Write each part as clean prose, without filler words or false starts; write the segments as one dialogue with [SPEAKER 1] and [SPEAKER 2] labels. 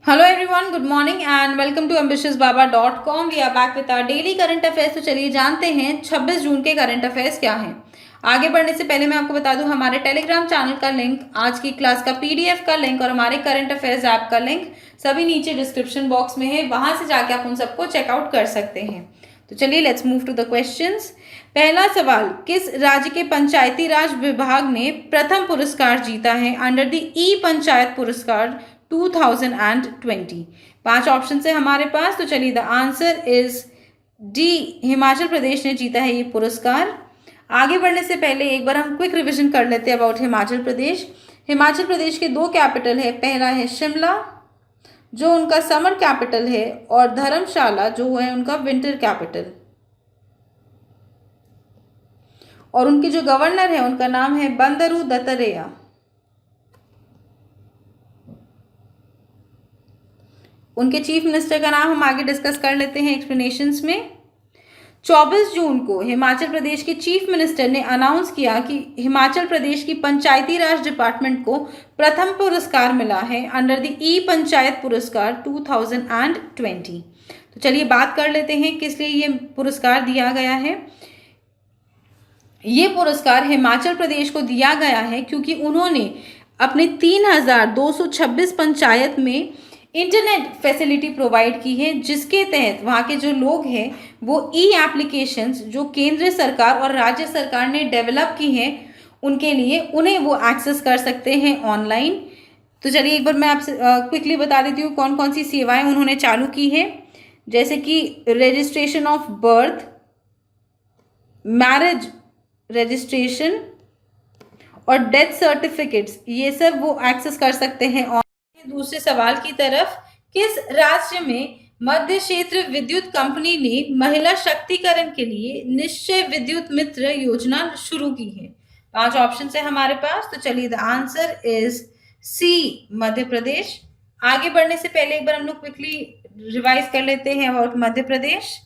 [SPEAKER 1] Hello everyone, good morning and welcome to ambitiousbaba.com. We are back with our daily current affairs. तो चलिए जानते हैं 26 जून के current affairs क्या हैं। आगे बढ़ने से पहले मैं आपको बता दूं हमारे टेलीग्राम चैनल का लिंक, आज की क्लास का पीडीएफ का लिंक और हमारे करंट अफेयर्स ऐप का लिंक सभी नीचे डिस्क्रिप्शन बॉक्स में है, वहां से जाके आप उन सबको चेकआउट कर सकते हैं। तो चलिए let's move to the questions. पहला सवाल, किस राज्य के पंचायती राज विभाग ने प्रथम पुरस्कार जीता है अंडर द ई पंचायत पुरस्कार 2020? 5 ऑप्शन है हमारे पास। तो चलिए the answer is D, Himachal Pradesh ने जीता है ये पुरस्कार। आगे बढ़ने से पहले एक बार हम क्विक रिवीजन कर लेते हैं अबाउट हिमाचल प्रदेश। हिमाचल प्रदेश के 2 कैपिटल है, पहला है शिमला जो उनका समर कैपिटल है और धर्मशाला जो है उनका विंटर कैपिटल। और उनके जो गवर्नर है उनका नाम है बंदरू दत्तात्रेय। उनके चीफ मिनिस्टर का नाम हम आगे डिस्कस कर लेते हैं एक्सप्लेनेशंस में। 24 जून को हिमाचल प्रदेश के चीफ मिनिस्टर ने अनाउंस किया कि हिमाचल प्रदेश की पंचायती राज डिपार्टमेंट को प्रथम पुरस्कार मिला है अंडर द ई पंचायत पुरस्कार 2020। तो चलिए बात कर लेते हैं किस लिए ये पुरस्कार दिया गया है। ये पुरस्कार हिमाचल प्रदेश को दिया गया है क्योंकि उन्होंने अपने 3226 पंचायत में इंटरनेट फैसिलिटी प्रोवाइड की है, जिसके तहत वहाँ के जो लोग हैं वो ई एप्लीकेशंस जो केंद्र सरकार और राज्य सरकार ने डेवलप की हैं उनके लिए उन्हें वो एक्सेस कर सकते हैं ऑनलाइन। तो चलिए एक बार मैं आपसे क्विकली बता देती हूँ कौन कौन सी सेवाएं उन्होंने चालू की है, जैसे कि registration of birth, marriage registration और डेथ सर्टिफिकेट्स, ये सब वो एक्सेस कर सकते हैं। और दूसरे सवाल की तरफ, किस राज्य में मध्य क्षेत्र विद्युत कंपनी ने महिला शक्तिकरण के लिए निश्चय विद्युत मित्र योजना शुरू की है? 5 ऑप्शन है हमारे पास। तो चलिए द आंसर इज सी, मध्य प्रदेश। आगे बढ़ने से पहले एक बार हम लोग क्विकली रिवाइज कर लेते हैं अबाउट मध्य प्रदेश।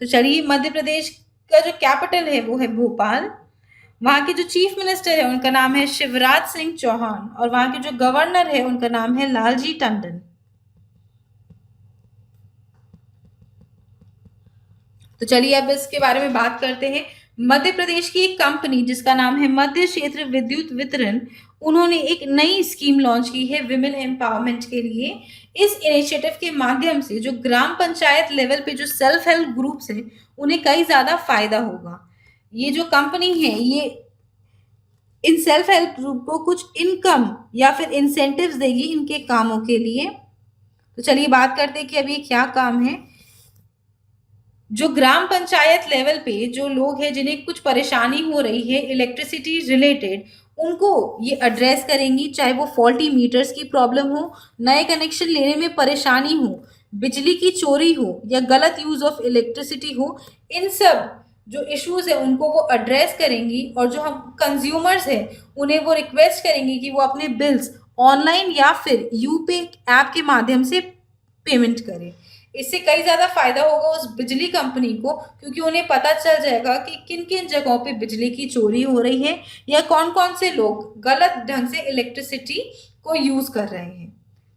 [SPEAKER 1] तो चलिए मध्य प्रदेश का जो कैपिटल है वो है भोपाल। वहां के जो चीफ मिनिस्टर है उनका नाम है शिवराज सिंह चौहान और वहां के जो गवर्नर है उनका नाम है लालजी टंडन। तो चलिए अब इसके बारे में बात करते हैं। मध्य प्रदेश की एक कंपनी जिसका नाम है मध्य क्षेत्र विद्युत वितरण, उन्होंने एक नई स्कीम लॉन्च की है विमेन एम्पावरमेंट के लिए। इस इनिशिएटिव के माध्यम से जो ग्राम पंचायत लेवल पे जो सेल्फ हेल्प ग्रुप्स हैं उन्हें कई ज्यादा फायदा होगा। ये जो कंपनी है ये इन सेल्फ हेल्प ग्रुप को कुछ इनकम या फिर इंसेंटिव्स देगी इनके कामों के लिए। तो चलिए बात करते हैं कि अभी क्या काम है। जो ग्राम पंचायत लेवल पे जो लोग हैं जिन्हें कुछ परेशानी हो रही है इलेक्ट्रिसिटी रिलेटेड, उनको ये एड्रेस करेंगी, चाहे वो फॉल्टी मीटर्स की प्रॉब्लम हो, नए कनेक्शन लेने में परेशानी हो, बिजली की चोरी हो या गलत यूज ऑफ इलेक्ट्रिसिटी हो, इन सब जो इश्यूज है उनको वो एड्रेस करेंगी। और जो हम कंज्यूमर्स हैं उन्हें वो रिक्वेस्ट करेंगी कि वो अपने बिल्स ऑनलाइन या फिर यूपे ऐप के माध्यम से पेमेंट करें। इससे कई ज़्यादा फायदा होगा उस बिजली कंपनी को, क्योंकि उन्हें पता चल जाएगा कि किन किन जगहों पे बिजली की चोरी हो रही है या कौन कौन से लोग गलत ढंग से इलेक्ट्रिसिटी को यूज़ कर रहे हैं।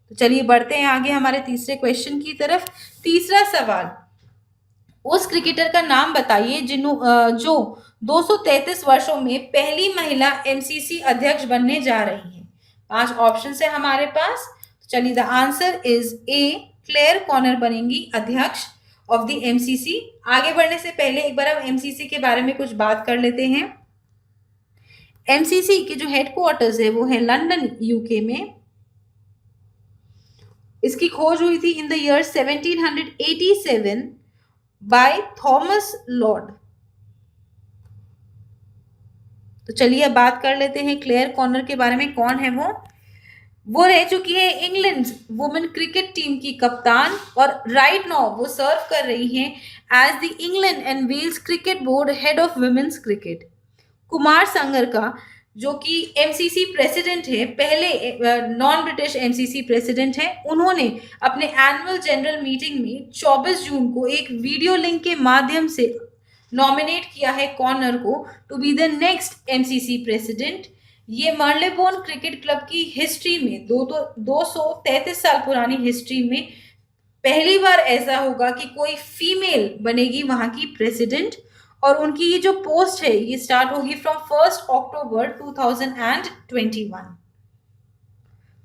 [SPEAKER 1] तो चलिए बढ़ते हैं आगे हमारे तीसरे क्वेश्चन की तरफ। तीसरा सवाल, उस क्रिकेटर का नाम बताइए जो 233 वर्षों में पहली महिला एमसीसी अध्यक्ष बनने जा रही है। 5 ऑप्शन है हमारे पास। तो चलिए the answer is A, Claire Connor बनेंगी अध्यक्ष ऑफ द एमसीसी। आगे बढ़ने से पहले एक बार हम एमसीसी के बारे में कुछ बात कर लेते हैं। एमसीसी के जो हेडक्वार्टर्स है वो है लंदन यूके में। इसकी खोज हुई थी in the year 1787 by Thomas Lord. तो चलिए अब बात कर लेते हैं क्लेयर कॉनर के बारे में। कौन है वो रह चुकी है इंग्लैंड वुमेन क्रिकेट टीम की कप्तान और राइट नाउ वो सर्व कर रही हैं as the England and Wales cricket board head of women's cricket. Kumar Sangakkara जो कि एमसीसी प्रेसिडेंट है, पहले नॉन ब्रिटिश एमसीसी प्रेसिडेंट है, उन्होंने अपने एनुअल जनरल मीटिंग में 24 जून को एक वीडियो लिंक के माध्यम से नॉमिनेट किया है कॉनर को to be the next MCC president. ये मार्लेबोन क्रिकेट क्लब की हिस्ट्री में 233 साल पुरानी हिस्ट्री में पहली बार ऐसा होगा कि कोई फीमेल बनेगी वहां की प्रेसिडेंट, और उनकी ये जो पोस्ट है ये स्टार्ट होगी फ्रॉम 1 अक्टूबर 2021।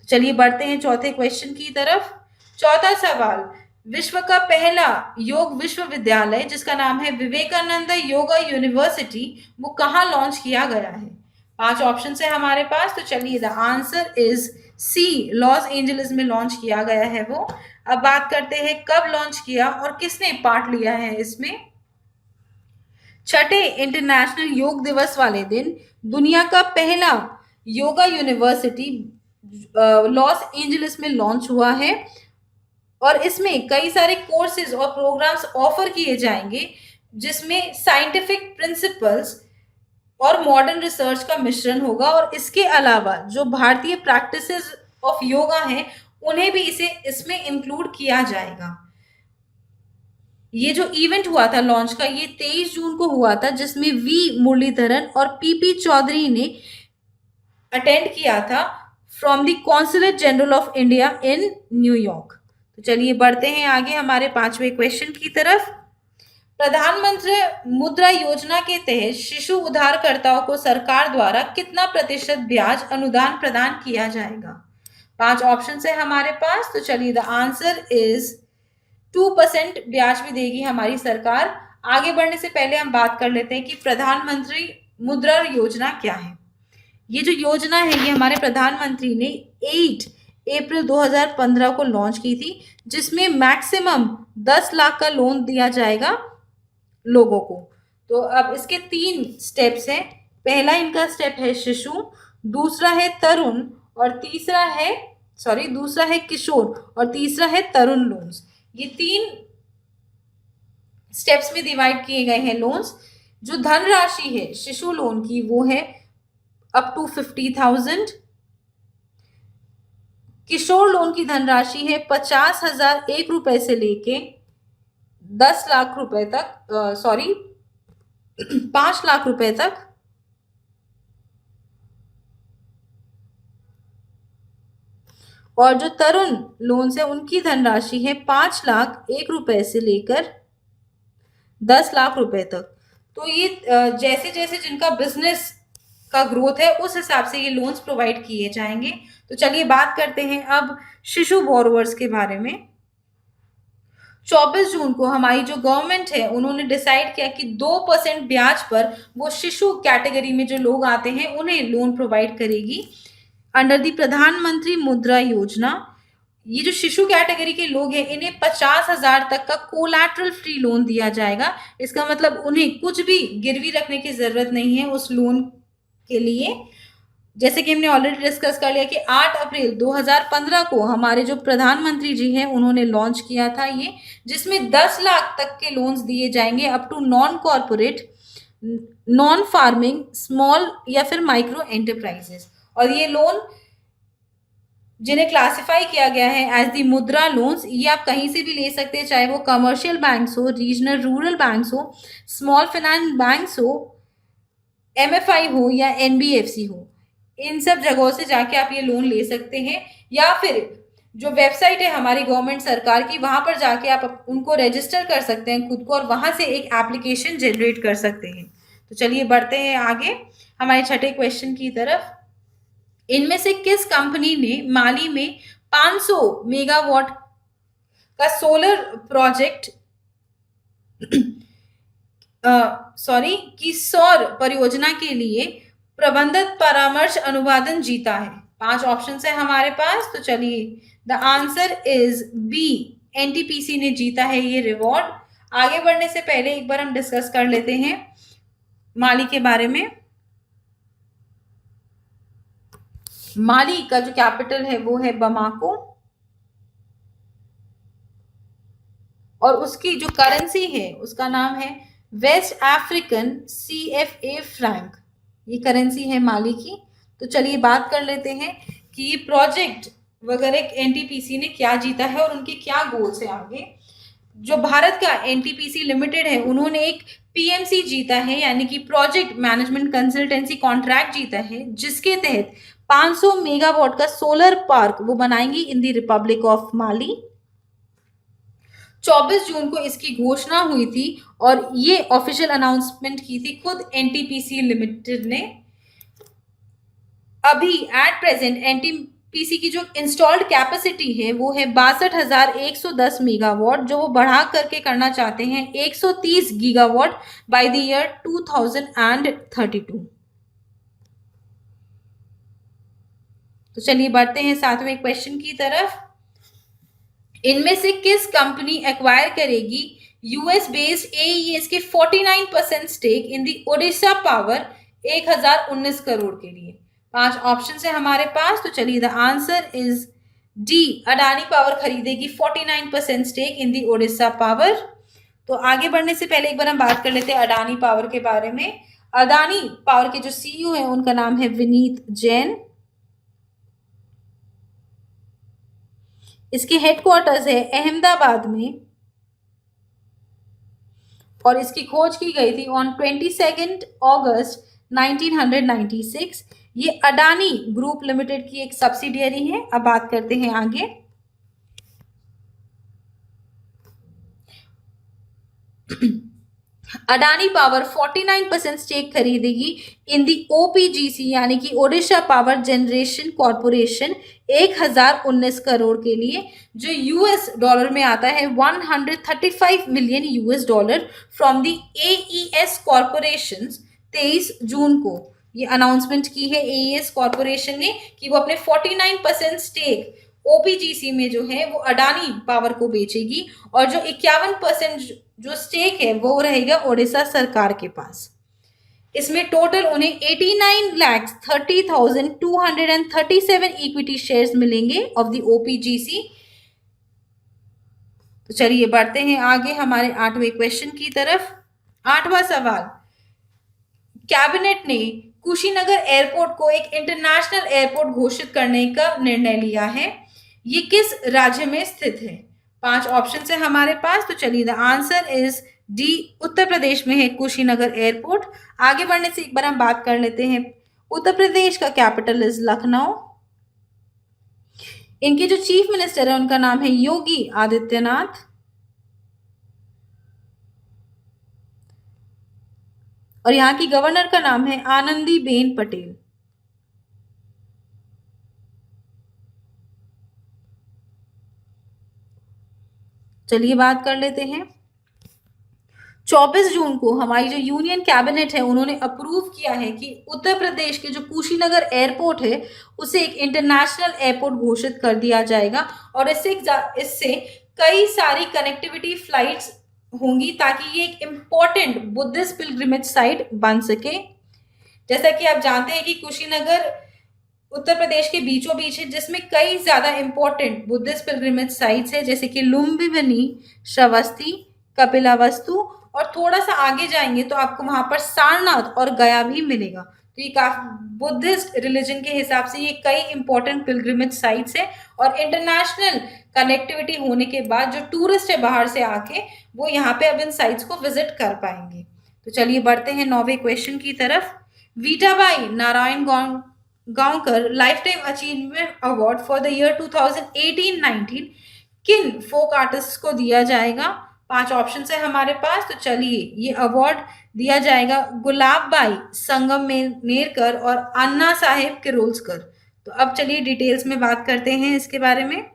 [SPEAKER 1] चलिए बढ़ते हैं चौथे क्वेश्चन की तरफ। चौथा सवाल, विश्व का पहला योग विश्वविद्यालय जिसका नाम है विवेकानंद योगा यूनिवर्सिटी, वो कहाँ लॉन्च किया गया है? 5 ऑप्शन है हमारे पास, तो चलिए the answer is C, Los Angeles में लॉन्च किया गया है वो। अब बात करते हैं कब लॉन्च किया और किसने पार्ट लिया है इसमें। छठे इंटरनेशनल योग दिवस वाले दिन दुनिया का पहला योगा यूनिवर्सिटी लॉस एंजलिस में लॉन्च हुआ है, और इसमें कई सारे कोर्सेज और प्रोग्राम्स ऑफर किए जाएंगे जिसमें साइंटिफिक प्रिंसिपल्स और मॉडर्न रिसर्च का मिश्रण होगा, और इसके अलावा जो भारतीय प्रैक्टिसेस ऑफ योगा हैं उन्हें भी इसमें इंक्लूड किया जाएगा। ये जो इवेंट हुआ था लॉन्च का, ये 23 जून को हुआ था, जिसमें वी मुरलीधरन और पीपी चौधरी ने अटेंड किया था from the consulate general of India in New York. तो चलिए बढ़ते हैं आगे हमारे 5वें क्वेश्चन की तरफ। प्रधानमंत्री मुद्रा योजना के तहत शिशु उधारकर्ताओं को सरकार द्वारा कितना प्रतिशत ब्याज अनुदान प्रदान किया जाएगा? 5 ऑप्शन है हमारे पास, तो चलिए द आंसर इज 2% ब्याज भी देगी हमारी सरकार। आगे बढ़ने से पहले हम बात कर लेते हैं कि प्रधानमंत्री मुद्रा योजना क्या है। ये जो योजना है ये हमारे प्रधानमंत्री ने 8 अप्रैल 2015 को लॉन्च की थी, जिसमें मैक्सिमम 10 लाख का लोन दिया जाएगा लोगों को। तो अब इसके 3 स्टेप्स हैं। पहला इनका स्टेप है शिशु, दूसरा है तरुण, और दूसरा है किशोर, और तीसरा है तरुण लोन्स। ये 3 स्टेप्स में डिवाइड किए गए हैं लोन्स। जो धनराशि है शिशु लोन की वो है अप टू 50,000। किशोर लोन की धनराशि है 50,001 रुपए से लेके 10 लाख रुपए तक, 5 लाख रुपए तक। और जो तरुण लोन है उनकी धनराशि है 5,01,000 रुपए से लेकर 10 लाख रुपए तक। तो ये जैसे जैसे जिनका बिजनेस का ग्रोथ है उस हिसाब से ये लोन्स प्रोवाइड किए जाएंगे। तो चलिए बात करते हैं अब शिशु बोरोवर्स के बारे में। 24 जून को हमारी जो गवर्नमेंट है उन्होंने डिसाइड किया कि 2% ब्याज पर वो शिशु कैटेगरी में जो लोग आते हैं उन्हें लोन प्रोवाइड करेगी अंडर दी प्रधानमंत्री मुद्रा योजना। ये जो शिशु कैटेगरी के लोग हैं इन्हें 50,000 तक का कोलैटरल फ्री लोन दिया जाएगा। इसका मतलब उन्हें कुछ भी गिरवी रखने की जरूरत नहीं है उस लोन के लिए। जैसे कि हमने ऑलरेडी डिस्कस कर लिया कि 8 अप्रैल 2015 को हमारे जो प्रधानमंत्री जी हैं उन्होंने लॉन्च किया था ये, जिसमें 10 लाख तक के लोन्स दिए जाएंगे up to non corporate, non farming, small या फिर माइक्रो एंटरप्राइजेस। और ये लोन जिन्हें क्लासिफाई किया गया है एज दी मुद्रा लोन्स, ये आप कहीं से भी ले सकते हैं, चाहे वो कमर्शियल बैंक्स हो, रीजनल रूरल बैंक्स हो, स्मॉल फाइनेंस बैंक्स हो, MFI हो या NBFC हो। इन सब जगहों से जाके आप ये लोन ले सकते हैं, या फिर जो वेबसाइट है हमारी गवर्नमेंट सरकार की वहां पर जाके आप उनको रजिस्टर कर सकते हैं खुद को, और वहां से एक एप्लीकेशन जनरेट कर सकते हैं। तो चलिए बढ़ते हैं आगे हमारे छठे क्वेश्चन की तरफ। इनमें से किस कंपनी ने माली में 500 मेगावाट का सोलर प्रोजेक्ट की सौर परियोजना के लिए प्रबंधित परामर्श अनुवादन जीता है? 5 ऑप्शन है हमारे पास, तो चलिए the answer is B, NTPC ने जीता है ये रिवॉर्ड। आगे बढ़ने से पहले एक बार हम डिस्कस कर लेते हैं माली के बारे में। माली का जो कैपिटल है वो है बमाको, और उसकी जो करेंसी है उसका नाम है वेस्ट अफ्रीकन CFA फ्रैंक। ये करेंसी है माली की। तो चलिए बात कर लेते हैं कि ये प्रोजेक्ट वगैरह NTPC ने क्या जीता है और उनके क्या गोल्स हैं आगे। जो भारत का एनटीपीसी लिमिटेड है, उन्होंने एक पीएमसी जीता है, यानी कि प्रोजेक्ट मैनेजमेंट कंसल्टेंसी कॉन्ट्रैक्ट जीता है, जिसके तहत 500 मेगावाट का सोलर पार्क वो बनाएंगी इन द रिपब्लिक ऑफ माली। 24 जून को इसकी घोषणा हुई थी और ये ऑफिशियल अनाउंसमेंट की थी खुद एनटीपीसी लिमिटेड ने। अभी एट प्रेजेंट एनटीपीसी की जो इंस्टॉल्ड कैपेसिटी है वो है 62,110 मेगावाट, जो वो बढ़ा करके करना चाहते हैं 130 गीगावाट बाय द ईयर 2032। तो चलिए बढ़ते हैं 7वें क्वेश्चन की तरफ। इनमें से किस कंपनी एक्वायर करेगी यूएस बेस्ड एईएस के 49% stake in the Odisha power 1019 crore के लिए? 5 ऑप्शन है हमारे पास। तो चलिए the answer is D, Adani power खरीदेगी 49% stake in the Odisha power. तो आगे बढ़ने से पहले एक बार हम बात कर लेते हैं अडानी पावर के बारे में। अडानी पावर के जो सीईओ है उनका नाम है विनीत जैन। इसके हेडक्वार्टर्स है अहमदाबाद में और इसकी खोज की गई थी ऑन 22 अगस्त 1996। ये अडानी ग्रुप लिमिटेड की एक सब्सिडियरी है। अब बात करते हैं आगे। अडानी पावर 49% स्टेक खरीदेगी इन दी ओपीजीसी, यानी कि Odisha power generation corporation 1019 crore के लिए, जो यूएस डॉलर में आता है 135 million US dollar from the AES corporation. 23 जून को ये अनाउंसमेंट की है एईएस कॉर्पोरेशन ने कि वो अपने 49% स्टेक ओपीजीसी में जो है वो अडानी पावर को बेचेगी और जो 51% जो स्टेक है वो रहेगा ओडिशा सरकार के पास। इसमें टोटल उन्हें 89,30,237 इक्विटी शेयर्स मिलेंगे ऑफ द ओपीजीसी। तो चलिए बढ़ते हैं आगे हमारे 8वें क्वेश्चन की तरफ। 8वां सवाल, कैबिनेट ने कुशीनगर एयरपोर्ट को एक इंटरनेशनल एयरपोर्ट घोषित करने का निर्णय लिया है। ये किस राज्य में स्थित है? 5 ऑप्शन है हमारे पास। तो चलिए the answer is D, Uttar Pradesh में है कुशीनगर एयरपोर्ट। आगे बढ़ने से एक बार हम बात कर लेते हैं। उत्तर प्रदेश का कैपिटल इज लखनऊ। इनके जो चीफ मिनिस्टर है उनका नाम है योगी आदित्यनाथ। और यहाँ की गवर्नर का नाम है आनंदीबेन पटेल। चलिए बात कर लेते हैं। 24 जून को हमारी जो यूनियन कैबिनेट है उन्होंने अप्रूव किया है कि उत्तर प्रदेश के जो कुशीनगर एयरपोर्ट है उसे एक इंटरनेशनल एयरपोर्ट घोषित कर दिया जाएगा और इससे कई सारी कनेक्टिविटी फ्लाइट्स होंगी ताकि ये एक इम्पोर्टेंट बुद्धिस्ट पिलग्रिमेज साइट बन सके। जैसा कि आप जानते हैं कि कुशीनगर उत्तर प्रदेश के बीचों बीच है, जिसमें कई ज्यादा इंपॉर्टेंट बुद्धिस्ट पिलग्रिमेज साइट्स है, जैसे कि लुम्बिनी, श्रावस्ती, कपिलावस्तु और थोड़ा सा आगे जाएंगे तो आपको वहां पर सारनाथ और गया भी मिलेगा। तो ये काफी बुद्धिस्ट रिलीजन के हिसाब से ये कई इंपॉर्टेंट पिलग्रिमेज साइट्स है और इंटरनेशनल कनेक्टिविटी होने के बाद जो टूरिस्ट है बाहर से आके वो यहाँ पे अब इन साइट्स को विजिट कर पाएंगे। तो चलिए बढ़ते हैं 9वें क्वेश्चन की तरफ। Vitabai Narayan Gaonkar life time achievement award for the year 2018-19 किन फोक आर्टिस्ट को दिया जाएगा? 5 ऑप्शन है हमारे पास। तो चलिए ये अवार्ड दिया जाएगा गुलाबबाई संगमनेरकर और अन्ना साहेब किरोलकर। तो अब चलिए डिटेल्स में बात करते हैं इसके बारे में।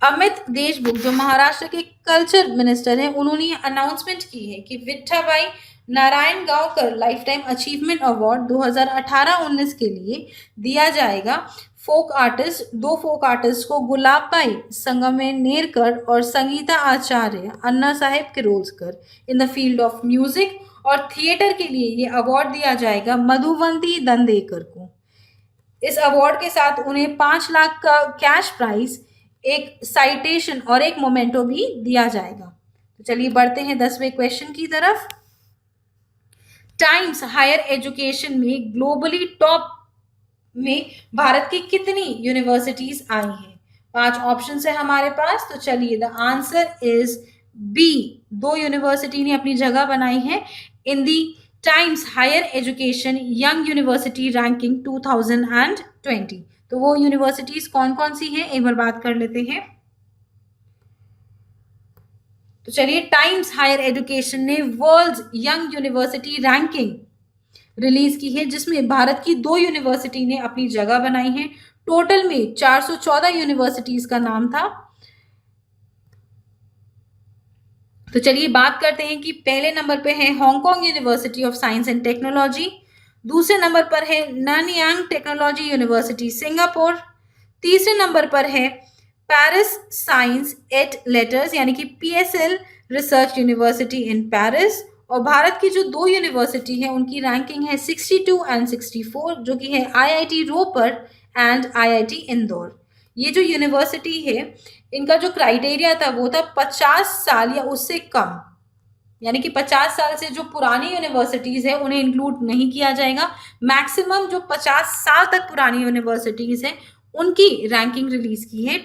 [SPEAKER 1] अमित देशमुख जो महाराष्ट्र के कल्चर मिनिस्टर हैं उन्होंने ये अनाउंसमेंट की है कि Vithabai Narayan Gaonkar life time achievement award 2018-19 के लिए दिया जाएगा फोक आर्टिस्ट, 2 फोक आर्टिस्ट को गुलाबबाई संगमनेरकर और Sangeeta Acharya Anna Saheb Kirolkar in the field of music. और थिएटर के लिए ये अवार्ड दिया जाएगा मधुवंती दंडेकर को। इस अवार्ड के साथ उन्हें 5 लाख का कैश प्राइज, एक साइटेशन और एक मोमेंटो भी दिया जाएगा। तो चलिए बढ़ते हैं 10वें क्वेश्चन की तरफ। टाइम्स हायर एजुकेशन में ग्लोबली टॉप में भारत की कितनी यूनिवर्सिटीज आई हैं? 5 ऑप्शन है हमारे पास। तो चलिए the answer is B. 2 university ने अपनी जगह बनाई है in the Times higher education young university ranking 2020। तो वो यूनिवर्सिटीज कौन कौन सी हैं एक बार बात कर लेते हैं। तो चलिए टाइम्स हायर एजुकेशन ने world young university ranking release की है, जिसमें भारत की 2 यूनिवर्सिटी ने अपनी जगह बनाई है। टोटल में 414 यूनिवर्सिटीज का नाम था। तो चलिए बात करते हैं कि पहले नंबर पे है Hong Kong university of science and technology, दूसरे नंबर पर है ननयांग टेक्नोलॉजी यूनिवर्सिटी सिंगापुर, तीसरे नंबर पर है पेरिस साइंस एट लेटर्स यानी कि PSL research university in Paris. और भारत की जो 2 यूनिवर्सिटी है उनकी रैंकिंग है 62 एंड 64, जो कि है IIT Ropar and IIT Indore. ये जो यूनिवर्सिटी है इनका जो क्राइटेरिया था वो था 50 साल या उससे कम, यानी कि 50 साल से जो पुरानी यूनिवर्सिटीज है उन्हें इंक्लूड नहीं किया जाएगा। मैक्सिमम जो 50 साल तक पुरानी यूनिवर्सिटीज है उनकी रैंकिंग रिलीज की है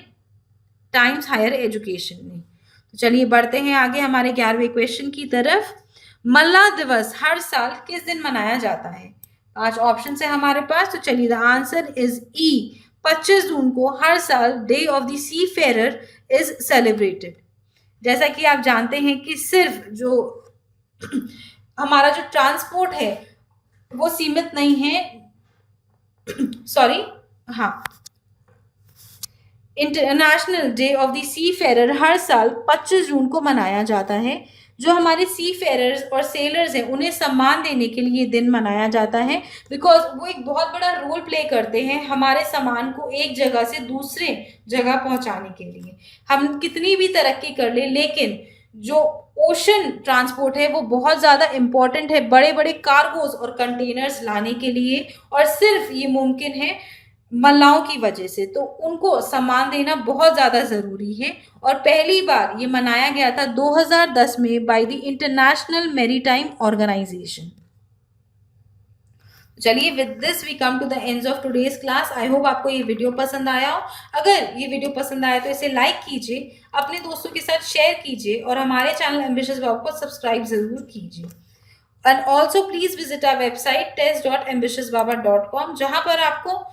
[SPEAKER 1] टाइम्स हायर एजुकेशन ने। तो चलिए बढ़ते हैं आगे हमारे 11वें क्वेश्चन की तरफ। मल्ला दिवस हर साल किस दिन मनाया जाता है? 5 ऑप्शन है हमारे पास। तो चलिए द आंसर इज ई। 25 जून को हर साल day of the seafarer is celebrated. जैसा कि आप जानते हैं कि सिर्फ जो हमारा जो ट्रांसपोर्ट है वो सीमित नहीं है, सॉरी, हाँ, international day of the seafarer हर साल 25 जून को मनाया जाता है। जो हमारे सी फेरर्स और सेलर्स हैं उन्हें सम्मान देने के लिए दिन मनाया जाता है, बिकॉज वो एक बहुत बड़ा रोल प्ले करते हैं हमारे सामान को एक जगह से दूसरे जगह पहुंचाने के लिए। हम कितनी भी तरक्की कर ले, लेकिन जो ओशन ट्रांसपोर्ट है वो बहुत ज़्यादा इम्पोर्टेंट है बड़े बड़े कार्गोज और कंटेनर्स लाने के लिए, और सिर्फ ये मुमकिन है मल्लाओं की वजह से। तो उनको सम्मान देना बहुत ज़्यादा ज़रूरी है, और पहली बार ये मनाया गया था 2010 में by the international maritime organization. चलिए with this we come to the end of today's class. I hope आपको ये वीडियो पसंद आया हो। अगर ये वीडियो पसंद आया तो इसे लाइक कीजिए, अपने दोस्तों के साथ शेयर कीजिए, और हमारे चैनल एम्बिशियस बाबा को सब्सक्राइब जरूर कीजिए। And also please visit our website test.ambitiousbaba.com, जहां पर आपको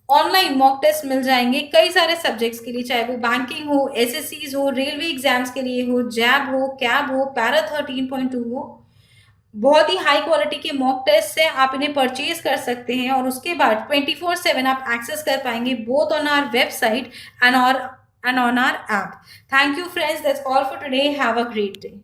[SPEAKER 1] ऑनलाइन मॉक टेस्ट मिल जाएंगे कई सारे सब्जेक्ट्स के लिए, चाहे वो बैंकिंग हो, एसएससीज हो, रेलवे एग्जाम्स के लिए हो, जैब हो, कैब हो, पैरा 13.2 हो। बहुत ही हाई क्वालिटी के मॉक टेस्ट से आप इन्हें परचेज कर सकते हैं, और उसके बाद 24/7 आप एक्सेस कर पाएंगे both on our website and on our app. Thank you friends, that's all for today. Have a great day.